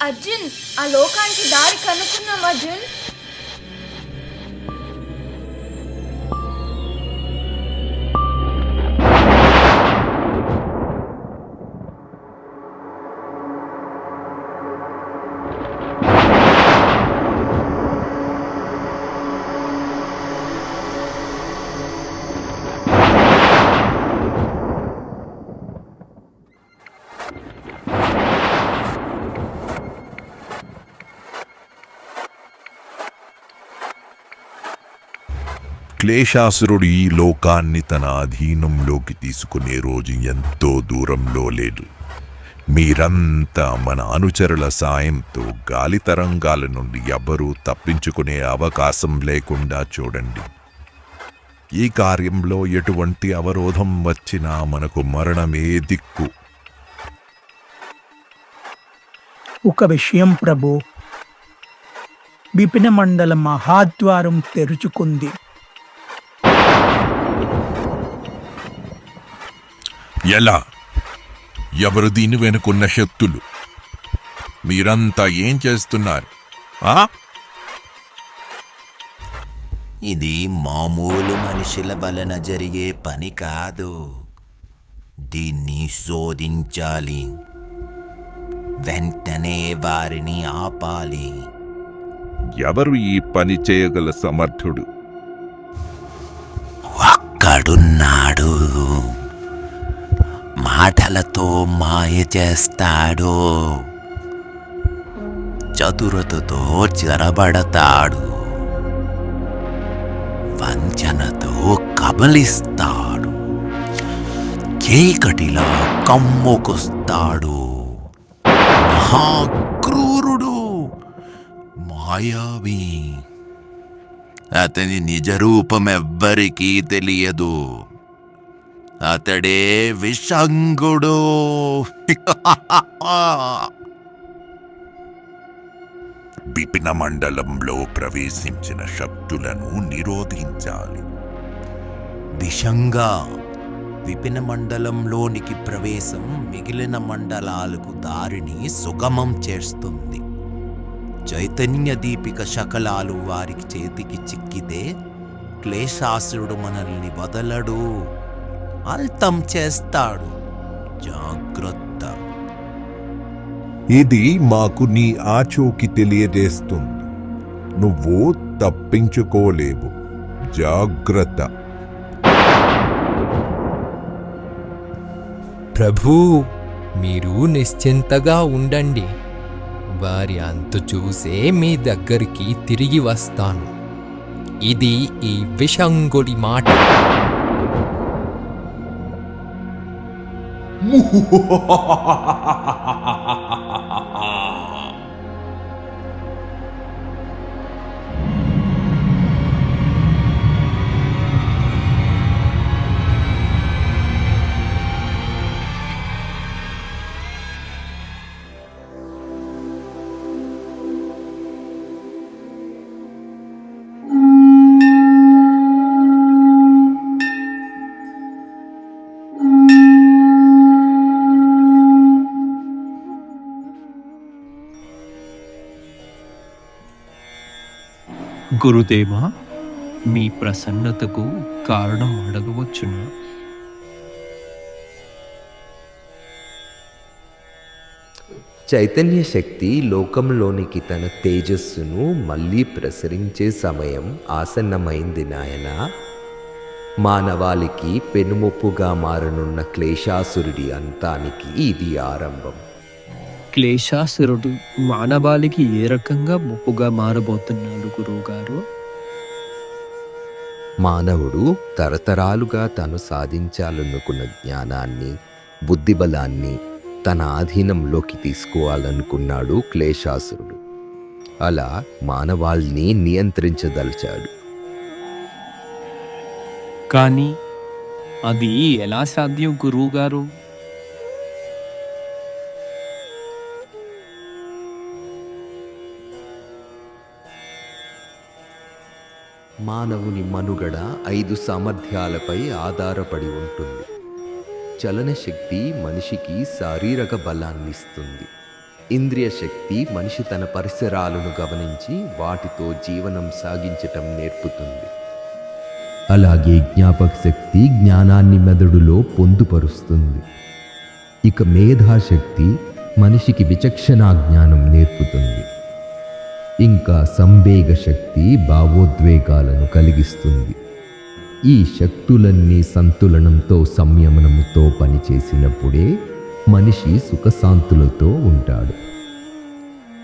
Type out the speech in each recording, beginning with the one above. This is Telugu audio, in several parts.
అర్జున్, ఆ లోకానికి దారి కనుక్కున్నాం అర్జున్. క్లేశాసురుడు ఈ లోకాన్ని తన అధీనంలోకి తీసుకునే రోజు ఎంతో దూరంలో లేదు. మీరంతా మన అనుచరుల సాయంతో గాలి తరంగాల నుండి ఎవ్వరూ తప్పించుకునే అవకాశం లేకుండా చూడండి. ఈ కార్యంలో ఎటువంటి అవరోధం వచ్చినా మనకు మరణమే దిక్కు. ఒక విషయం ప్రభు, విపిన మండల మహాద్వారం తెరుచుకుంది. ఎలా? ఎవరు దీని వెనుకున్న శక్తులు? మీరంతా ఏం చేస్తున్నారు? ఇది మామూలు మనుషుల వలన జరిగే పని కాదు. దీన్ని శోధించాలి. వెంటనే వారిని ఆపాలి. ఎవరు ఈ పని చేయగల సమర్థుడు? ఒక్కడున్నాడు. మాటలతో మాయ చేస్తాడు. చతురతతో చెరబడతాడు. వంచనతో కబలిస్తాడు. చీకటిలా కమ్ముకొస్తాడు. మహాక్రూరుడు, మాయావి. అతని నిజ రూపం ఎవ్వరికీ తెలియదు. అతడే విషంగుడు. విపిన మండలంలో ప్రవేశించిన శక్తులను నిరోధించాలి. విషంగా విపిన మండలంలోనికి ప్రవేశం మిగిలిన మండలాలకు దారిని సుగమం చేస్తుంది. చైతన్య దీపిక శకలాలు వారికి చేతికి చిక్కితే క్లేశాసురుడు మనల్ని వదలడు. అంతం చేస్తాడు. జాగ్రత్త. ఇది మాకు నీ ఆచూకి తెలియజేస్తుంది. నువ్వు తప్పించుకోలేవు. జాగ్రత్త. ప్రభూ, మీరు నిశ్చింతగా ఉండండి. వారి అంతు చూసే మీ దగ్గరికి తిరిగి వస్తాను. ఇది ఈ విషంగుడి మాట. గురుదేవా, మీ ప్రసన్నతకు కారణం అడగవచ్చునా? చైతన్య శక్తి లోకంలోనికి తన తేజస్సును మళ్ళీ ప్రసరించే సమయం ఆసన్నమైంది నాయన. మానవాళికి పెనుముప్పుగా మారనున్న క్లేశాసురుడి అంతానికి ఇది ఆరంభం. క్లేశాసురుడు మానవాళికి ఏ రకంగా ముప్పుగా మారబోతున్నాడు గురువుగారు? మానవుడు తరతరాలుగా తాను సాధించాలనుకున్న జ్ఞానాన్ని, బుద్ధిబలాన్ని తన ఆధీనంలోకి తీసుకోవాలనుకున్నాడు క్లేశాసురుడు. అలా మానవాల్ని నియంత్రించదలిచాడు. కానీ అది ఎలా సాధ్యం గురువుగారు? మానవుని మనుగడ 5 సామర్థ్యాలపై ఆధారపడి ఉంటుంది. చలనశక్తి మనిషికి శారీరక బలాన్నిస్తుంది. ఇంద్రియ శక్తి మనిషి తన పరిసరాలను గమనించి వాటితో జీవనం సాగించటం నేర్పుతుంది. అలాగే జ్ఞాపక శక్తి జ్ఞానాన్ని మెదడులో పొందుపరుస్తుంది. ఇక మేధాశక్తి మనిషికి విచక్షణా జ్ఞానం నేర్పుతుంది. ఇంకా సంవేగ శక్తి భావోద్వేగాలను కలిగిస్తుంది. ఈ శక్తులన్నీ సంతులనంతో సంయమనముతో పనిచేసినప్పుడే మనిషి సుఖశాంతులతో ఉంటాడు.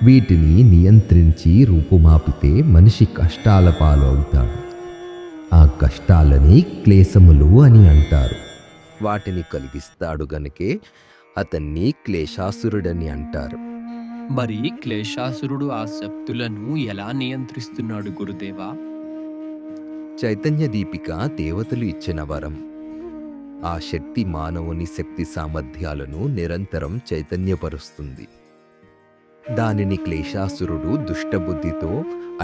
వీటిని నియంత్రించి రూపుమాపితే మనిషి కష్టాల పాలు అవుతాడు. ఆ కష్టాలని క్లేశములు అని అంటారు. వాటిని కలిగిస్తాడు గనుకే అతన్ని క్లేశాసురుడని అంటారు. మరి క్లేశాసురుడు ఆ శక్తులను ఎలా నియంత్రిస్తున్నాడు గురుదేవా? చైతన్య దీపిక దేవతలు ఇచ్చిన వరం. ఆ శక్తి మానవుని శక్తి సామర్థ్యాలను నిరంతరం చైతన్యపరుస్తుంది. దానిని క్లేశాసురుడు దుష్టబుద్ధితో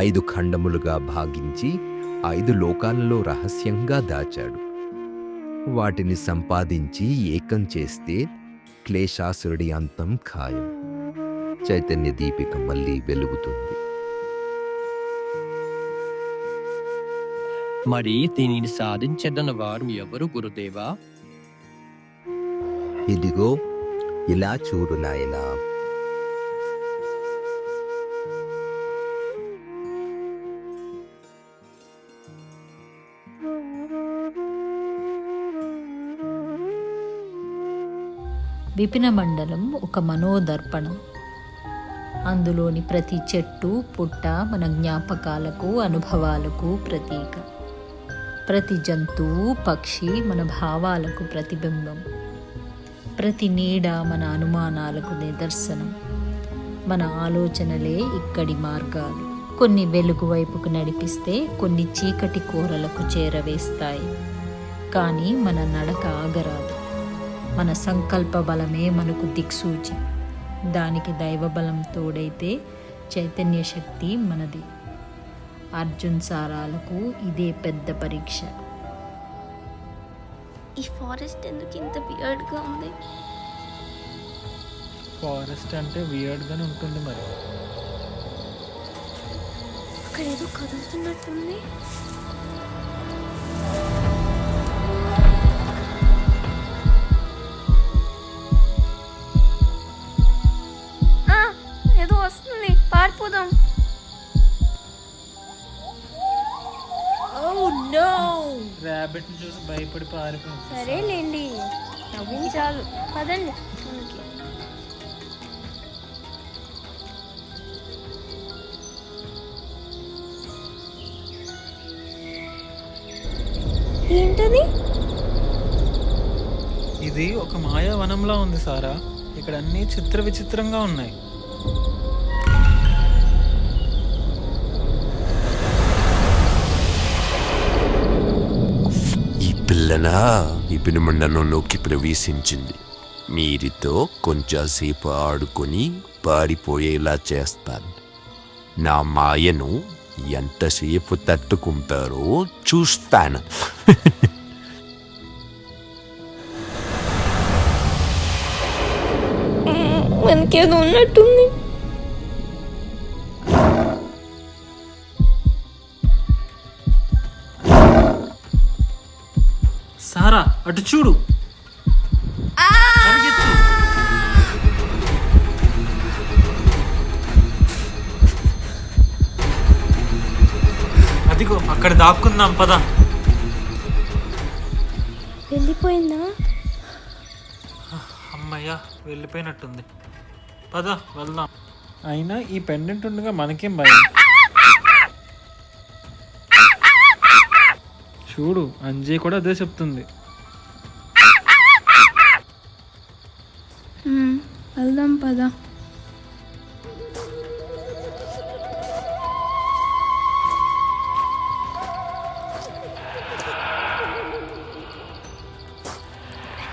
5 ఖండములుగా భాగించి 5 లోకాలలో రహస్యంగా దాచాడు. వాటిని సంపాదించి ఏకం చేస్తే క్లేశాసురుడి అంతం ఖాయం. చైతన్య దీపిక మళ్ళీ వెలుగుతుంది. మరి దీనిని సాధించదన్న వారు ఎవరు గురుదేవా? ఇదిగో ఇలా చూడు నాయనా. విపిన మండలం ఒక మనోదర్పణం. అందులోని ప్రతి చెట్టు పుట్ట మన జ్ఞాపకాలకు అనుభవాలకు ప్రతీక. ప్రతి జంతువు పక్షి మన భావాలకు ప్రతిబింబం. ప్రతి నీడ మన అనుమానాలకు నిదర్శనం. మన ఆలోచనలే ఇక్కడి మార్గాలు. కొన్ని వెలుగు వైపుకు నడిపిస్తే కొన్ని చీకటి కోరలకు చేరవేస్తాయి. కానీ మన నడక ఆగరాదు. మన సంకల్ప బలమే మనకు దిక్సూచి. దానికి దైవబలం తోడైతే చైతన్య శక్తి మనది. అర్జున్ సారాలకు ఇదే పెద్ద పరీక్ష. ఈ ఫారెస్ట్ ఎందుకు ఇంత వియర్డ్గా ఉంది? ఫారెస్ట్ అంటే వియర్డ్గానే ఉంటుంది. మరి అక్కడ ఏదో కదులుతున్నట్టుంది. ఏదో వస్తుంది, పారిపోదాం. ర్యాబిట్ని చూసి భయపడి పారిపోయింది. సరేలేండి, నవ్వించాలు. పదండి. ఏంటది? ఇది ఒక మాయా వనంలా ఉంది సారా. ఇక్కడ అన్ని చిత్ర విచిత్రంగా ఉన్నాయి. ఈ పిల్లన విపిన మండలంలోకి ప్రవేశించింది. మీరితో కొంచెంసేపు ఆడుకొని పారిపోయేలా చేస్తాను. నా మాయను ఎంతసేపు తట్టుకుంటారో చూస్తాను. మనకేదో ఉన్నట్టుంది. సారా అటు చూడు. పరిగెత్తు. అదిగో అక్కడ దాక్కుందాం, పద. వెళ్ళిపోయిందా? అమ్మయ్యా, వెళ్ళిపోయినట్టుంది. పద వెళ్దాం. అయినా ఈ పెండెంట్ ఉండగా మనకేం భయం. చూడు, అంజయ్ కూడా అదే చెప్తుంది. వెళ్దాం పద.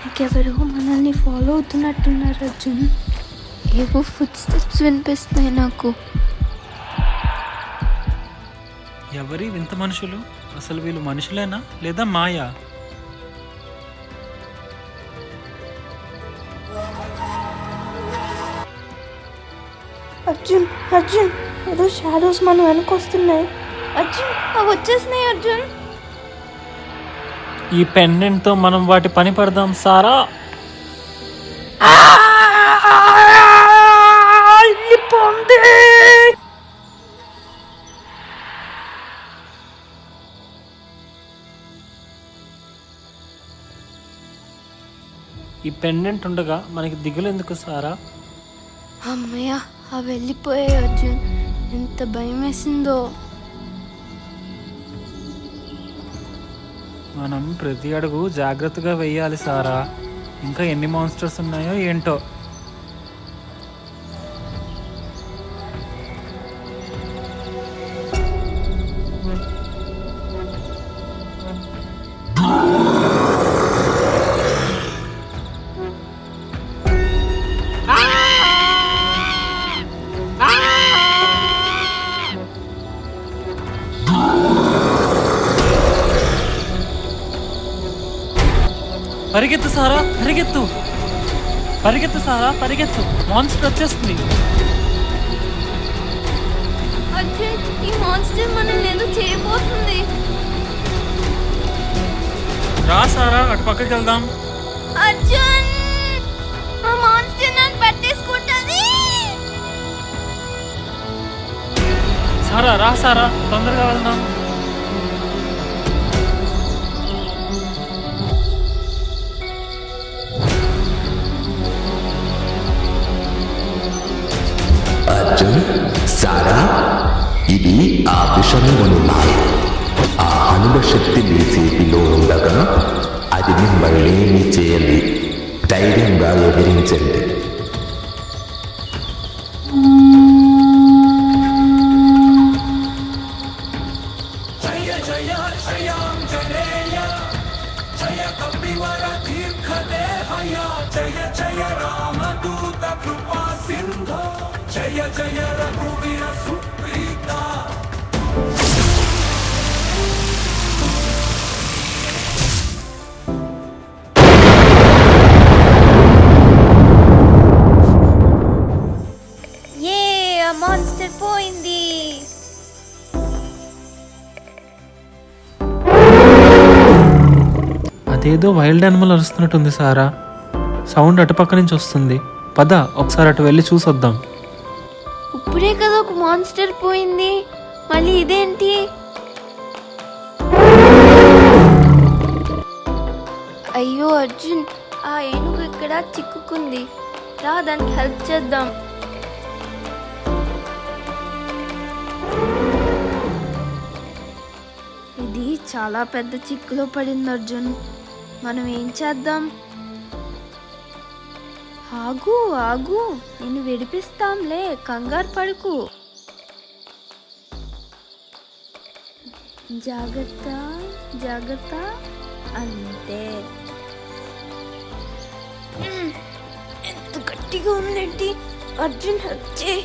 వెనకెవరో మనల్ని ఫాలో అవుతున్నట్టున్నారు అర్జున్. ఏవో ఫుట్ స్టెప్స్ వినిపిస్తున్నాయి నాకు. ఎవరి వింత మనుషులు? అసలు వీళ్ళు మనుషులేనా లేదా మాయా? అర్జున్ అర్జున్ ఏదో షాడోస్ మనం వెనకొస్తున్నాయి. అర్జున్ అవి వచ్చేసినాయి. అర్జున్ ఈ పెండెంట్తో మనం వాటి పని పడదాం సారా. ఈ పెండెంట్ ఉండగా మనకి దిగులు ఎందుకు సారా? అమ్మయ్య అవి వెళ్ళిపోయాయి. అర్జున్ ఎంత భయం వేసిందో. మనం ప్రతి అడుగు జాగ్రత్తగా వెయ్యాలి సారా. ఇంకా ఎన్ని మాన్స్టర్స్ ఉన్నాయో ఏంటో. పరిగెత్తు సారా, పరిగెత్తు పరిగెత్తు సారా, పరిగెత్తు. మాన్స్టర్ వచ్చేస్తుంది. అర్జున్ ఈ మాన్స్టర్ మనల్ని ఏదో చేయబోతుంది. రా సారా, అటు పక్కకి వెళ్దాం. అర్జున్ ఆ మాన్స్టర్ నన్ను పట్టేసుకుంటది. సారా రా సారా, తొందరగా వెళ్దాం. అర్జున్, సారా, ఇది ఆ విషమును మాయ. ఆ హనుమ శక్తి మీ చేతిలో ఉండగా అది మిమ్మల్ని ఏమీ చేయాలి. ధైర్యంగా ఎదిరించండి. మాన్స్టర్ పోయింది. అదేదో వైల్డ్ యానిమల్ అరుస్తున్నట్టుంది సారా. సౌండ్ అటుపక్క నుంచి వస్తుంది. పద ఒకసారి అటు వెళ్ళి చూసొద్దాం. ఇప్పుడే కదా ఒక మాన్స్టర్ పోయింది, మళ్ళీ ఇదేంటి? అయ్యో అర్జున్, ఆ ఏనుగు ఇక్కడ చిక్కుకుంది. రా దానికి హెల్ప్ చేద్దాం. ఇది చాలా పెద్ద చిక్కులో పడింది అర్జున్. మనం ఏం చేద్దాం? ఆగు ఆగు, నేను విడిపిస్తాంలే, కంగారు పడుకు. జాగ్రత్త జాగ్రత్త, అంతే. ఎంత గట్టిగా ఉందేంటి? అర్జున్ హెల్ప్ చేయి.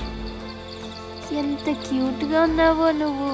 ఎంత క్యూట్గా ఉన్నావో నువ్వు.